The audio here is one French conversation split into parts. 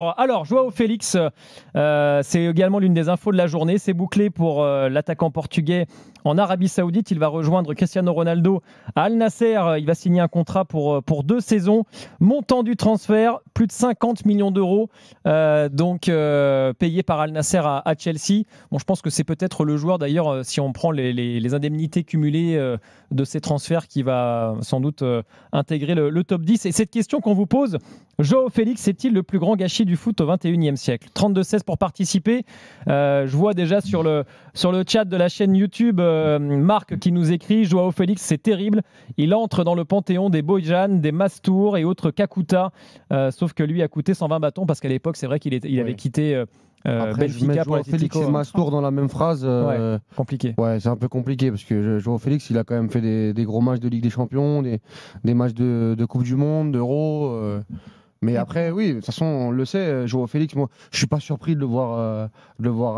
Alors, Joao Félix, c'est également l'une des infos de la journée. C'est bouclé pour l'attaquant portugais en Arabie Saoudite. Il va rejoindre Cristiano Ronaldo à Al Nasser. Il va signer un contrat pour 2 saisons. Montant du transfert, plus de 50 millions d'euros, payé par Al Nasser à Chelsea. Bon, je pense que c'est peut-être le joueur, d'ailleurs, si on prend les indemnités cumulées de ces transferts, qui va sans doute intégrer le top 10. Et cette question qu'on vous pose, Joao Félix est-il le plus grand gâchis du foot au XXIe siècle? 32-16 pour participer. Je vois déjà sur le chat de la chaîne YouTube Marc qui nous écrit: Joao Félix, c'est terrible. Il entre dans le panthéon des Bojan, des Mastour et autres Kakuta. Sauf que lui a coûté 120 bâtons parce qu'à l'époque, c'est vrai qu'il avait quitté Benfica pour Félix et Mastour dans la même phrase. Compliqué. Ouais, c'est un peu compliqué parce que Joao Félix, il a quand même fait des gros matchs de Ligue des Champions, des matchs de Coupe du Monde, d'Euro. Mais après, oui, de toute façon, on le sait, Joao Félix, moi, je suis pas surpris de le voir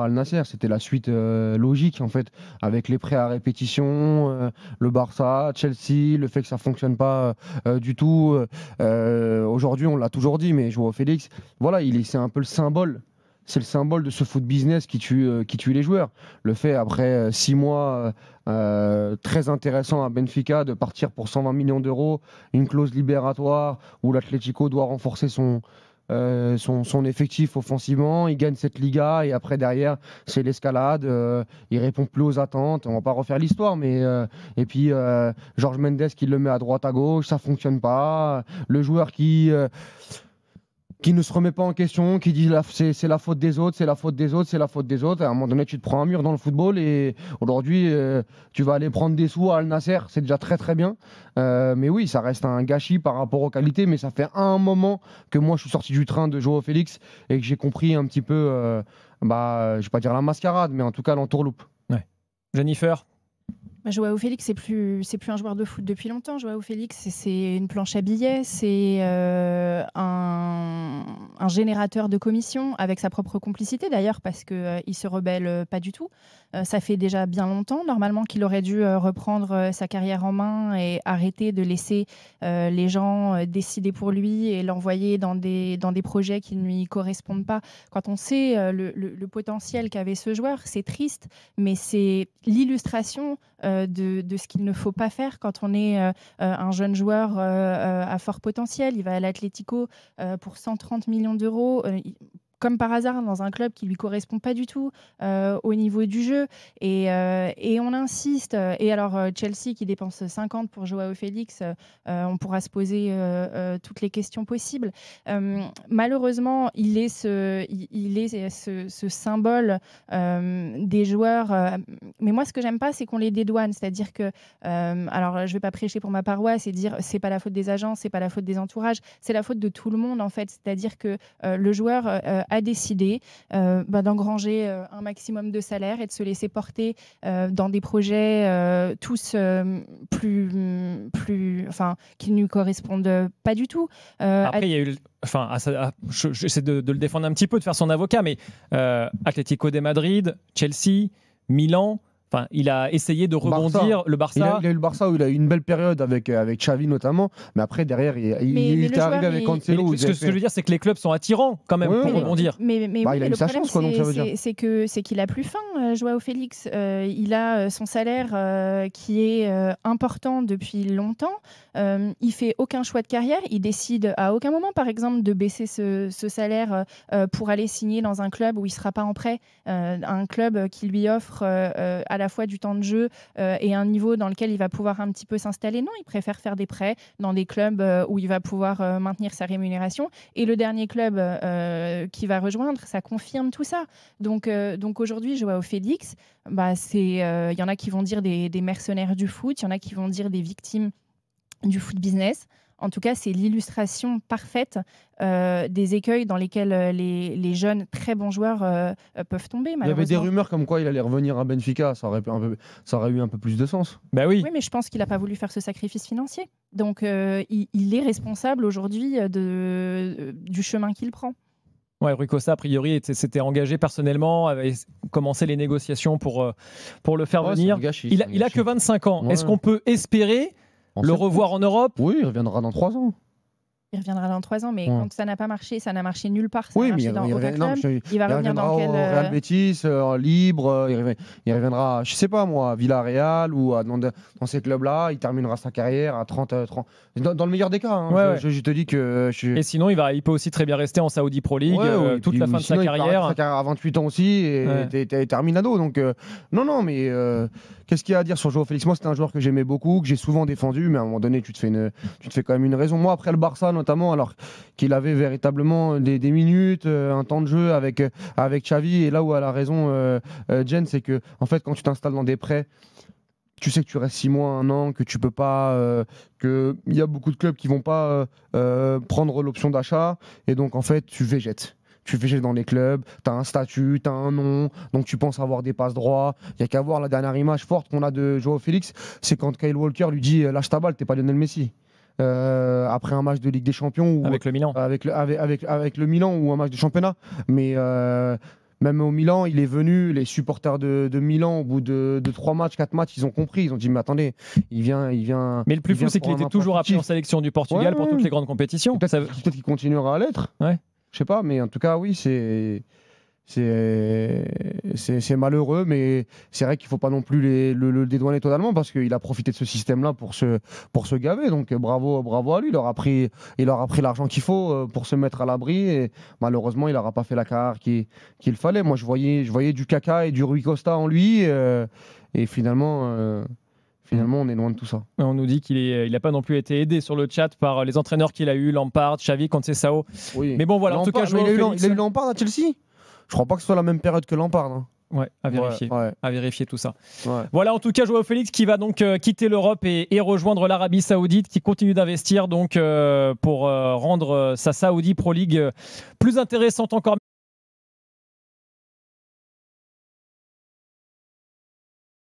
à Al Nasser. C'était la suite logique, en fait, avec les prêts à répétition, le Barça, Chelsea, le fait que ça fonctionne pas du tout. Aujourd'hui, on l'a toujours dit, mais Joao Félix, voilà, c'est un peu le symbole. C'est le symbole de ce foot business qui tue les joueurs. Le fait, après 6 mois très intéressant à Benfica, de partir pour 120 millions d'euros, une clause libératoire où l'Atlético doit renforcer son effectif offensivement, il gagne cette Liga et après derrière c'est l'escalade, il répond plus aux attentes, on va pas refaire l'histoire, mais et puis Jorge Mendes qui le met à droite à gauche, ça fonctionne pas, le joueur qui ne se remet pas en question, qui dit c'est la faute des autres, c'est la faute des autres, c'est la faute des autres. À un moment donné, tu te prends un mur dans le football et aujourd'hui, tu vas aller prendre des sous à Al Nasser, c'est déjà très très bien. Mais oui, ça reste un gâchis par rapport aux qualités, mais ça fait un moment que moi je suis sorti du train de Joao Félix et que j'ai compris un petit peu, je vais pas dire la mascarade, mais en tout cas l'entourloupe. Ouais. Jennifer? Joao Félix, c'est plus un joueur de foot depuis longtemps. Joao Félix, c'est une planche à billets, c'est un générateur de commissions avec sa propre complicité d'ailleurs, parce qu'il ne se rebelle pas du tout. Ça fait déjà bien longtemps, normalement, qu'il aurait dû reprendre sa carrière en main et arrêter de laisser les gens décider pour lui et l'envoyer dans des projets qui ne lui correspondent pas. Quand on sait le potentiel qu'avait ce joueur, c'est triste, mais c'est l'illustration de ce qu'il ne faut pas faire quand on est un jeune joueur à fort potentiel. Il va à l'Atlético pour 130 millions d'euros. Comme par hasard, dans un club qui ne lui correspond pas du tout au niveau du jeu. Et on insiste. Et alors, Chelsea qui dépense 50 pour Joao Félix, on pourra se poser toutes les questions possibles. Malheureusement, il est ce symbole des joueurs. Mais moi, ce que j'aime pas, c'est qu'on les dédouane. C'est-à-dire que, alors, je vais pas prêcher pour ma paroisse et dire c'est pas la faute des agents, c'est pas la faute des entourages, c'est la faute de tout le monde en fait. C'est-à-dire que le joueur a décidé d'engranger un maximum de salaire et de se laisser porter dans des projets tous qui ne lui correspondent pas du tout. Après, il y a eu... j'essaie de le défendre un petit peu, de faire son avocat, mais Atlético de Madrid, Chelsea, Milan... Enfin, il a essayé de rebondir. Le Barça. Il a eu le Barça où il a eu une belle période avec Xavi notamment, mais après derrière il était arrivé avec Cancelo. Ce que je veux dire, c'est que les clubs sont attirants quand même pour rebondir. Mais il a eu sa chance, quoi, donc ça veut dire. C'est qu'il a plus faim, Joao Félix. Il a son salaire qui est important depuis longtemps. Il fait aucun choix de carrière. Il décide à aucun moment, par exemple, de baisser ce salaire pour aller signer dans un club où il sera pas en prêt, un club qui lui offre à la fois du temps de jeu et un niveau dans lequel il va pouvoir un petit peu s'installer. Non, il préfère faire des prêts dans des clubs où il va pouvoir maintenir sa rémunération. Et le dernier club qu'il va rejoindre, ça confirme tout ça. Donc aujourd'hui, Joao Félix, il y en a qui vont dire des mercenaires du foot, il y en a qui vont dire des victimes du foot business. En tout cas, c'est l'illustration parfaite des écueils dans lesquels les jeunes, très bons joueurs peuvent tomber. Il y avait des rumeurs comme quoi il allait revenir à Benfica. Ça aurait eu un peu plus de sens. Bah oui. Oui, mais je pense qu'il n'a pas voulu faire ce sacrifice financier. Donc, il est responsable aujourd'hui du chemin qu'il prend. Ouais, Rui Costa, a priori, s'était engagé personnellement, avait commencé les négociations pour le faire venir. Il a que 25 ans. Ouais. Est-ce qu'on peut espérer le revoir en Europe? Oui, il reviendra dans 3 ans. Il reviendra dans 3 ans, mais Ouais. quand ça n'a pas marché, ça n'a marché nulle part. Ça Oui, n'a mais marché dans aucun non, club. Il va revenir reviendra dans au quel Real Betis, libre, il reviendra, je sais pas moi, à Villarreal ou dans ces clubs-là, il terminera sa carrière à 30, dans le meilleur des cas. Hein, Ouais, je te dis que Et sinon, il peut aussi très bien rester en Saudi Pro League ouais, et toute puis, la fin de sa sinon, il peut arrêter carrière. sa carrière à 28 ans aussi et Ouais. t'es terminado. Donc non, mais qu'est-ce qu'il y a à dire sur Joao Félix? Moi, c'était un joueur que j'aimais beaucoup, que j'ai souvent défendu, mais à un moment donné, tu te fais quand même une raison. Moi, après le Barça notamment, alors qu'il avait véritablement des minutes, un temps de jeu avec Xavi, et là où elle a raison, Jen, c'est que en fait, quand tu t'installes dans des prêts, tu sais que tu restes 6 mois, 1 an, que tu peux pas, qu'il y a beaucoup de clubs qui vont pas prendre l'option d'achat, et donc en fait, tu végètes. Tu végètes dans les clubs, tu as un statut, tu as un nom, donc tu penses avoir des passes droits. Il n'y a qu'à voir la dernière image forte qu'on a de Joao Félix, c'est quand Kyle Walker lui dit lâche ta balle, t'es pas Lionel Messi. Après un match de Ligue des Champions ou Avec le Milan. avec le Milan ou un match de championnat. Mais même au Milan, il est venu, les supporters de Milan, au bout de 3 matchs, 4 matchs, ils ont compris. Ils ont dit, mais attendez, il vient. Mais le plus fou, c'est qu'il était toujours appelé en sélection du Portugal pour toutes les grandes compétitions. Peut-être qu'il continuera à l'être. Ouais. Je sais pas, mais en tout cas, oui, c'est malheureux, mais c'est vrai qu'il ne faut pas non plus le dédouaner totalement parce qu'il a profité de ce système-là pour se gaver. Donc bravo à lui. Il aura pris l'argent qu'il faut pour se mettre à l'abri et malheureusement, il n'aura pas fait la carrière qu'il fallait. Moi, je voyais du Kaka et du Rui Costa en lui et finalement, on est loin de tout ça. On nous dit qu'il n'a pas non plus été aidé sur le chat par les entraîneurs qu'il a eu, Lampard, Xavi, Conceição. Oui. Mais bon, voilà, Lampard, en tout cas, il Félix... a eu Lampard à Chelsea. Je crois pas que ce soit la même période que Lampard. Hein. Ouais, à vérifier. Ouais. À vérifier tout ça. Ouais. Voilà, en tout cas, Joao Félix qui va donc quitter l'Europe et rejoindre l'Arabie Saoudite, qui continue d'investir donc pour rendre sa Saudi Pro League plus intéressante encore.